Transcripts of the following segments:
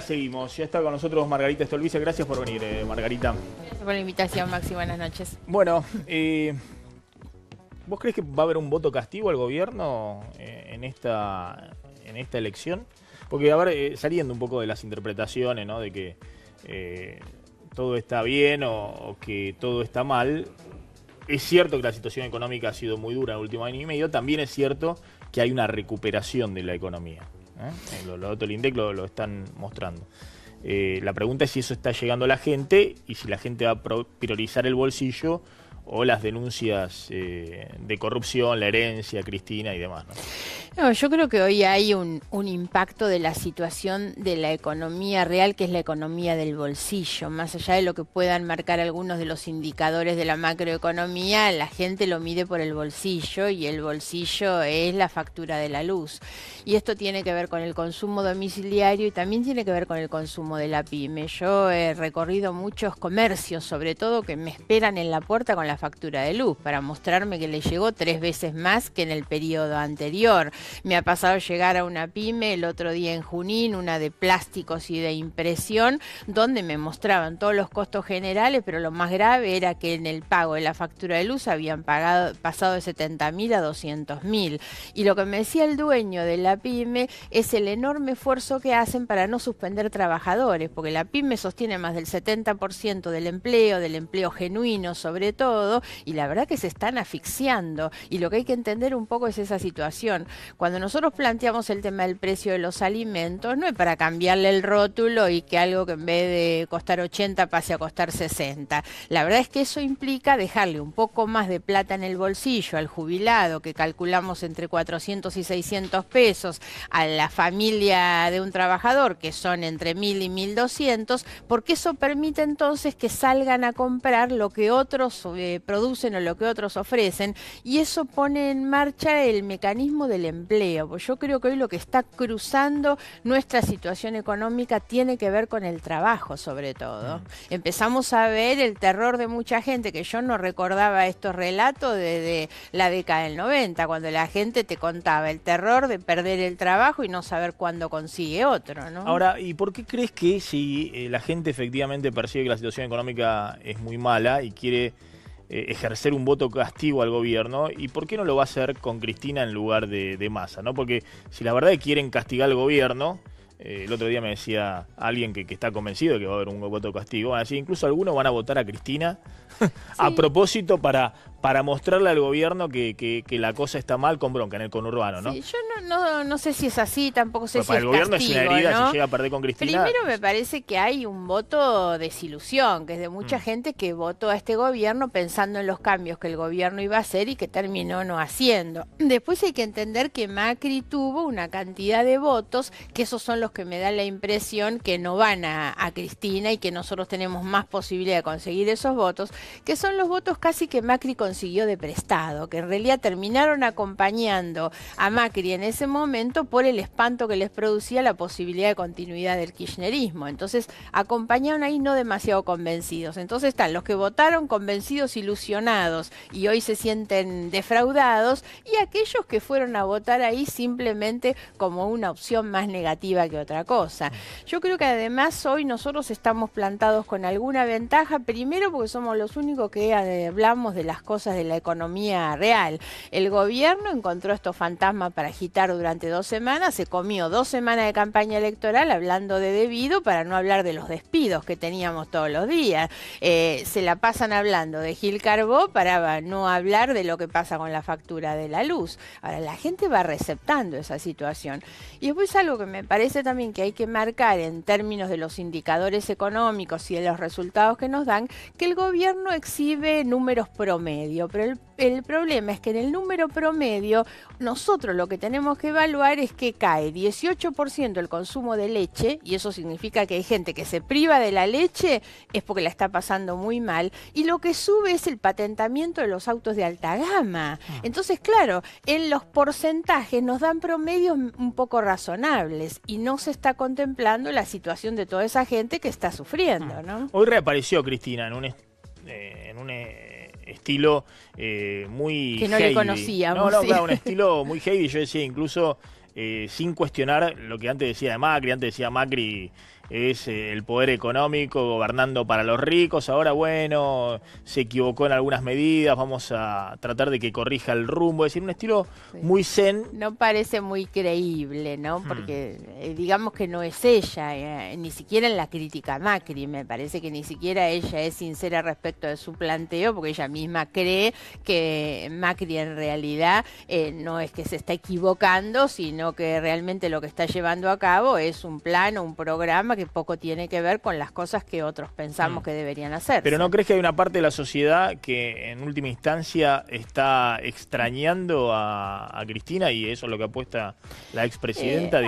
Seguimos, ya está con nosotros Margarita Stolbizer. Gracias por venir, Margarita. Gracias por la invitación, Maxi. Buenas noches. Bueno, ¿vos crees que va a haber un voto castigo al gobierno en esta elección? Porque, a ver, saliendo un poco de las interpretaciones, ¿no? De que todo está bien o que todo está mal. Es cierto que la situación económica ha sido muy dura en el último año y medio. También es cierto que hay una recuperación de la economía. Los datos del INDEC lo están mostrando. La pregunta es si eso está llegando a la gente y si la gente va a priorizar el bolsillo o las denuncias de corrupción, la herencia, Cristina y demás, ¿no? No, yo creo que hoy hay un impacto de la situación de la economía real, que es la economía del bolsillo. Más allá de lo que puedan marcar algunos de los indicadores de la macroeconomía, la gente lo mide por el bolsillo y el bolsillo es la factura de la luz. Y esto tiene que ver con el consumo domiciliario y también tiene que ver con el consumo de la pyme. Yo he recorrido muchos comercios, sobre todo, que me esperan en la puerta con la factura de luz para mostrarme que le llegó 3 veces más que en el periodo anterior. Me ha pasado llegar a una pyme el otro día en Junín, una de plásticos y de impresión, donde me mostraban todos los costos generales, pero lo más grave era que en el pago de la factura de luz habían pasado de 70.000 a 200.000. Y lo que me decía el dueño de la pyme es el enorme esfuerzo que hacen para no suspender trabajadores, porque la pyme sostiene más del 70% del empleo genuino sobre todo, y la verdad que se están asfixiando. Y lo que hay que entender un poco es esa situación. Cuando nosotros planteamos el tema del precio de los alimentos, no es para cambiarle el rótulo y que algo que en vez de costar 80 pase a costar 60. La verdad es que eso implica dejarle un poco más de plata en el bolsillo al jubilado, que calculamos entre 400 y 600 pesos, a la familia de un trabajador, que son entre 1.000 y 1.200, porque eso permite entonces que salgan a comprar lo que otros producen o lo que otros ofrecen, y eso pone en marcha el mecanismo del empleo. Pues yo creo que hoy lo que está cruzando nuestra situación económica tiene que ver con el trabajo, sobre todo. Empezamos a ver el terror de mucha gente, que yo no recordaba estos relatos desde la década del 90, cuando la gente te contaba el terror de perder el trabajo y no saber cuándo consigue otro, ¿no? Ahora, ¿y por qué crees que si la gente efectivamente percibe que la situación económica es muy mala y quiere ejercer un voto castigo al gobierno, y por qué no lo va a hacer con Cristina en lugar de Massa, ¿no? Porque si la verdad es que quieren castigar al gobierno, el otro día me decía alguien que está convencido de que va a haber un voto castigo, van a decir, incluso algunos van a votar a Cristina a propósito para mostrarle al gobierno que la cosa está mal, con bronca en el conurbano, ¿no? Sí, yo no sé si es así, tampoco sé Pero si para es el gobierno castigo, es una herida, ¿no? si llega a perder con Cristina. Primero me parece que hay un voto de desilusión, que es de mucha gente que votó a este gobierno pensando en los cambios que el gobierno iba a hacer y que terminó no haciendo. Después hay que entender que Macri tuvo una cantidad de votos, que esos son los que me dan la impresión que no van a Cristina y que nosotros tenemos más posibilidad de conseguir esos votos, que son los votos casi que Macri consiguió de prestado, que en realidad terminaron acompañando a Macri en ese momento por el espanto que les producía la posibilidad de continuidad del kirchnerismo. Entonces acompañaron ahí no demasiado convencidos. Entonces están los que votaron convencidos, ilusionados y hoy se sienten defraudados, y aquellos que fueron a votar ahí simplemente como una opción más negativa que otra cosa. Yo creo que además hoy nosotros estamos plantados con alguna ventaja, primero porque somos los únicos que hablamos de las cosas de la economía real. El gobierno encontró estos fantasmas para agitar durante 2 semanas, se comió 2 semanas de campaña electoral hablando de debido, para no hablar de los despidos que teníamos todos los días. Se la pasan hablando de Gil Carbó para no hablar de lo que pasa con la factura de la luz. Ahora, la gente va receptando esa situación. Y después algo que me parece también que hay que marcar en términos de los indicadores económicos y de los resultados que nos dan, que el gobierno exhibe números promedio, pero el problema es que en el número promedio nosotros lo que tenemos que evaluar es que cae 18% el consumo de leche, y eso significa que hay gente que se priva de la leche es porque la está pasando muy mal, y lo que sube es el patentamiento de los autos de alta gama. Entonces, claro, en los porcentajes nos dan promedios un poco razonables y no se está contemplando la situación de toda esa gente que está sufriendo, ¿no? Hoy reapareció Cristina en un estilo muy que no heavy. Le conocíamos. No, sí. claro, un estilo muy heavy. Yo decía incluso sin cuestionar lo que antes decía de Macri. Antes decía Macri es el poder económico gobernando para los ricos. Ahora, bueno, se equivocó en algunas medidas, vamos a tratar de que corrija el rumbo. Es decir, un estilo muy zen. No parece muy creíble, ¿no? Porque digamos que no es ella, ni siquiera en la crítica a Macri. Me parece que ni siquiera ella es sincera respecto de su planteo, porque ella misma cree que Macri en realidad no es que se está equivocando, sino que realmente lo que está llevando a cabo es un plan o un programa que poco tiene que ver con las cosas que otros pensamos que deberían hacer. Pero ¿no crees que hay una parte de la sociedad que en última instancia está extrañando a Cristina, y eso es lo que apuesta la expresidenta,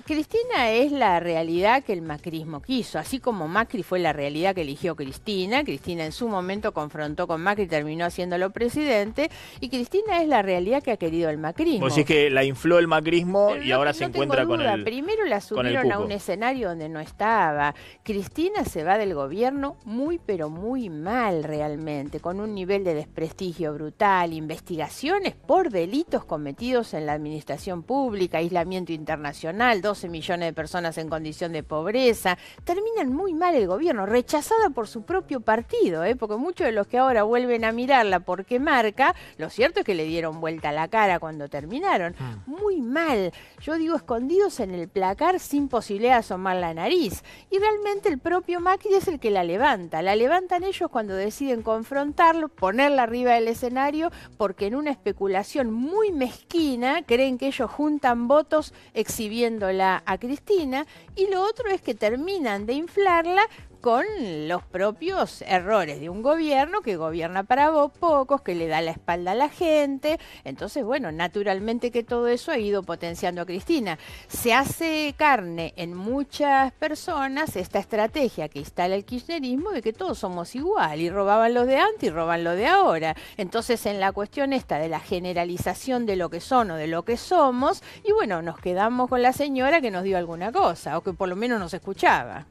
Cristina es la realidad que el macrismo quiso, así como Macri fue la realidad que eligió Cristina. Cristina en su momento confrontó con Macri y terminó haciéndolo presidente, y Cristina es la realidad que ha querido el macrismo. Vos decís que la infló el macrismo. Pero y ahora se encuentra con el Primero la subieron a un escenario donde no estaba. Cristina se va del gobierno muy pero muy mal realmente, con un nivel de desprestigio brutal, investigaciones por delitos cometidos en la administración pública, aislamiento internacional, 12 millones de personas en condición de pobreza. Terminan muy mal el gobierno, rechazada por su propio partido, porque muchos de los que ahora vuelven a mirarla porque marca, lo cierto es que le dieron vuelta a la cara cuando terminaron. Muy mal. Yo digo, escondidos en el placar sin posibilidad de asomar la nariz. Y realmente el propio Macri es el que la levanta. La levantan ellos cuando deciden confrontarlo, ponerla arriba del escenario, porque en una especulación muy mezquina creen que ellos juntan votos exhibiéndola a Cristina, y lo otro es que terminan de inflarla con los propios errores de un gobierno que gobierna para pocos, que le da la espalda a la gente. Entonces, bueno, naturalmente que todo eso ha ido potenciando a Cristina. Se hace carne en muchas personas esta estrategia que instala el kirchnerismo de que todos somos igual, y robaban los de antes y roban lo de ahora. Entonces, en la cuestión esta de la generalización de lo que son o de lo que somos, y bueno, nos quedamos con la señora que nos dio alguna cosa, o que por lo menos nos escuchaba.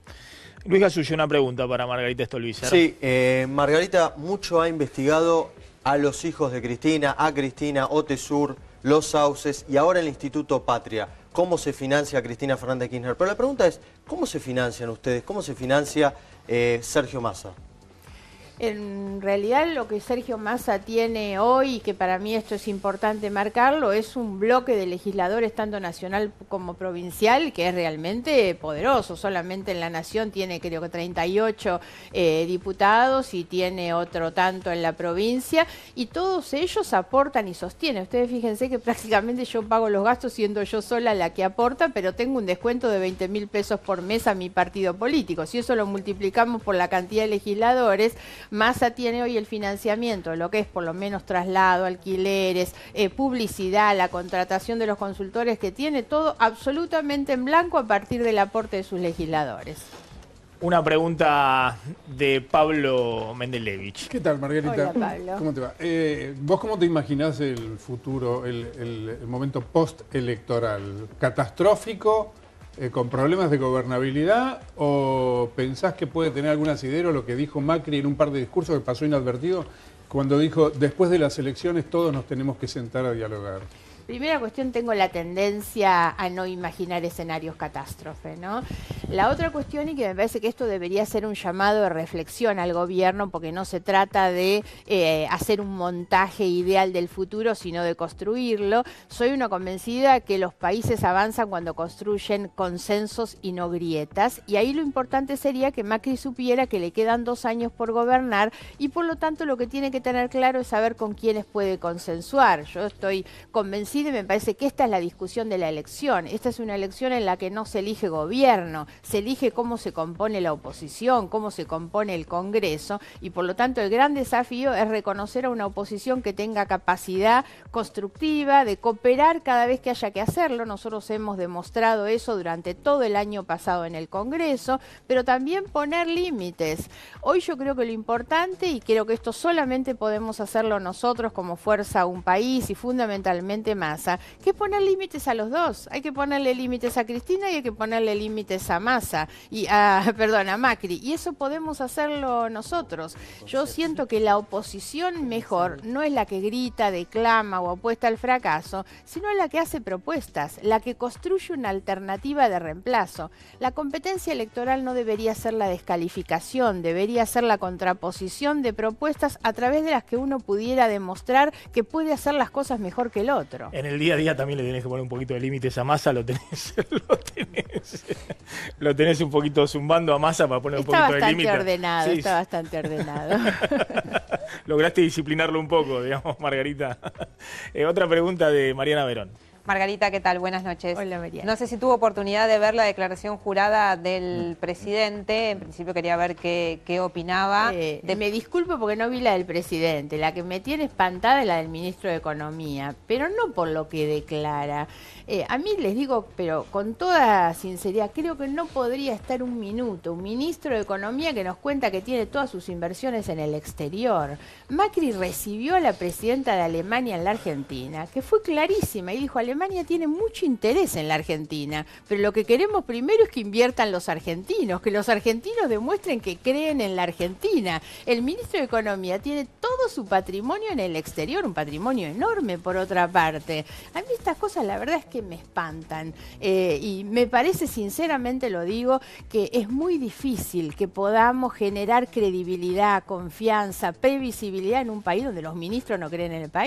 Luis Gasulla, una pregunta para Margarita Stolbizer. Sí, Margarita, mucho ha investigado a los hijos de Cristina, a Cristina, Otesur, Los Sauces y ahora el Instituto Patria. ¿Cómo se financia Cristina Fernández de Kirchner? Pero la pregunta es, ¿cómo se financian ustedes? ¿Cómo se financia Sergio Massa? En realidad lo que Sergio Massa tiene hoy, y que para mí esto es importante marcarlo, es un bloque de legisladores tanto nacional como provincial que es realmente poderoso. Solamente en la Nación tiene creo que 38 diputados y tiene otro tanto en la provincia, y todos ellos aportan y sostienen. Ustedes fíjense que prácticamente yo pago los gastos siendo yo sola la que aporta, pero tengo un descuento de 20.000 pesos por mes a mi partido político. Si eso lo multiplicamos por la cantidad de legisladores, Massa tiene hoy el financiamiento, lo que es por lo menos traslado, alquileres, publicidad, la contratación de los consultores, que tiene todo absolutamente en blanco a partir del aporte de sus legisladores. Una pregunta de Pablo Mendelevich. ¿Qué tal, Margarita? Hola, Pablo. ¿Cómo te va? ¿Vos cómo te imaginás el futuro, el momento post-electoral? ¿Catastrófico? ¿Con problemas de gobernabilidad, o pensás que puede tener algún asidero lo que dijo Macri en un par de discursos que pasó inadvertido cuando dijo, después de las elecciones todos nos tenemos que sentar a dialogar? Primera cuestión, tengo la tendencia a no imaginar escenarios catástrofe, ¿no? La otra cuestión, y que me parece que esto debería ser un llamado de reflexión al gobierno, porque no se trata de hacer un montaje ideal del futuro, sino de construirlo. Soy una convencida que los países avanzan cuando construyen consensos y no grietas, y ahí lo importante sería que Macri supiera que le quedan 2 años por gobernar, y por lo tanto lo que tiene que tener claro es saber con quiénes puede consensuar. Yo estoy convencida, y me parece que esta es la discusión de la elección. Esta es una elección en la que no se elige gobierno, se elige cómo se compone la oposición, cómo se compone el Congreso, y por lo tanto el gran desafío es reconocer a una oposición que tenga capacidad constructiva de cooperar cada vez que haya que hacerlo. Nosotros hemos demostrado eso durante todo el año pasado en el Congreso, pero también poner límites. Hoy yo creo que lo importante, y creo que esto solamente podemos hacerlo nosotros como fuerza un país, y fundamentalmente Massa, que es poner límites a los dos. Hay que ponerle límites a Cristina y hay que ponerle límites a Massa, a Macri. Y eso podemos hacerlo nosotros. Yo siento que la oposición mejor no es la que grita, declama o apuesta al fracaso, sino la que hace propuestas, la que construye una alternativa de reemplazo. La competencia electoral no debería ser la descalificación, debería ser la contraposición de propuestas a través de las que uno pudiera demostrar que puede hacer las cosas mejor que el otro. En el día a día también le tenés que poner un poquito de límites a Massa, lo tenés un poquito zumbando a Massa para poner un poquito de límite. Está bastante ordenado. Lograste disciplinarlo un poco, digamos, Margarita. Otra pregunta de Mariana Verón. Margarita, ¿qué tal? Buenas noches. Hola, Mariana. No sé si tuvo oportunidad de ver la declaración jurada del presidente. En principio quería ver qué opinaba. Me disculpo porque no vi la del presidente. La que me tiene espantada es la del ministro de Economía, pero no por lo que declara. A mí les digo, pero con toda sinceridad, creo que no podría estar un minuto un ministro de Economía que nos cuenta que tiene todas sus inversiones en el exterior. Macri recibió a la presidenta de Alemania en la Argentina, que fue clarísima y dijo: Alemania tiene mucho interés en la Argentina, pero lo que queremos primero es que inviertan los argentinos, que los argentinos demuestren que creen en la Argentina. El ministro de Economía tiene todo su patrimonio en el exterior, un patrimonio enorme por otra parte. A mí estas cosas la verdad es que me espantan y me parece, sinceramente lo digo, que es muy difícil que podamos generar credibilidad, confianza, previsibilidad en un país donde los ministros no creen en el país.